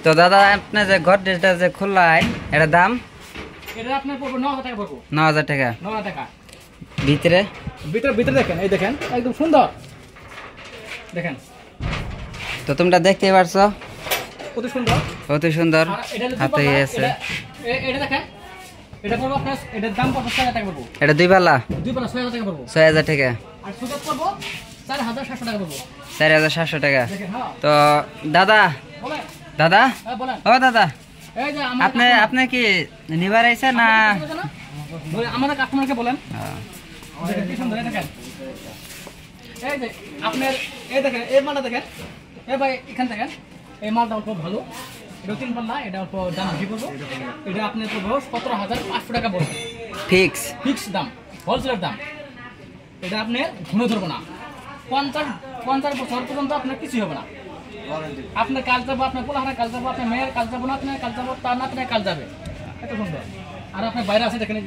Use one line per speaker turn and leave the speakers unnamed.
তো দাদা আপনি যে ঘর যেটা যে খোলাই এটা দাম
এটা আপনার পড়বে 9000 টাকা পড়বে।
9000 টাকা।
9000 টাকা।
ভিতরে
ভিতরে দেখেন, এই দেখেন একদম সুন্দর দেখেন।
তো তোমরা দেখতে পারছো
কত সুন্দর,
কত সুন্দর হাতে আছে।
এটা দেখেন, এটা পড়বে আপনার, এটার দাম পড়বে 6000 টাকা পড়বে।
এটা দুই পাল্লা
6000 টাকা পড়বে।
6000 টাকা।
আর সুযোগ পড়বে 4700 টাকা পড়বে।
4700 টাকা।
দেখেন। হ্যাঁ
তো দাদা
বলেন,
দাদা
হ্যাঁ বলেন।
ও দাদা
এই যে
আপনি কি নিবার আইছেন না
আমাদের কাস্টমারকে বলেন।
হ্যাঁ।
দেখেন কি সুন্দর, দেখেন এই যে আপনার, এই দেখেন এই মালটা দেখেন, এই ভাই এখান দেখেন, এই মালটা অল্প ভালো, এটা 3 পাল্লা, এটা অল্প দাম বেশি পড়বে। এটা আপনার পড়বে 17500 টাকা পড়বে। ফিক্স দাম, হোলসেলের দাম। এটা আপনার ঘুরে ধরবো না, 50 বছর পর্যন্ত আপনার কিছুই হবে না। আপনার কাজ যাবো, আপনার পোলাহারা কাজ যাবো, আপনার মেয়ের কাজ যাবো না, আপনার কাজ যাবো, তার না আপনার কাজ যাবে। এত সুন্দর। আর আপনার বাইরে আছে দেখেন,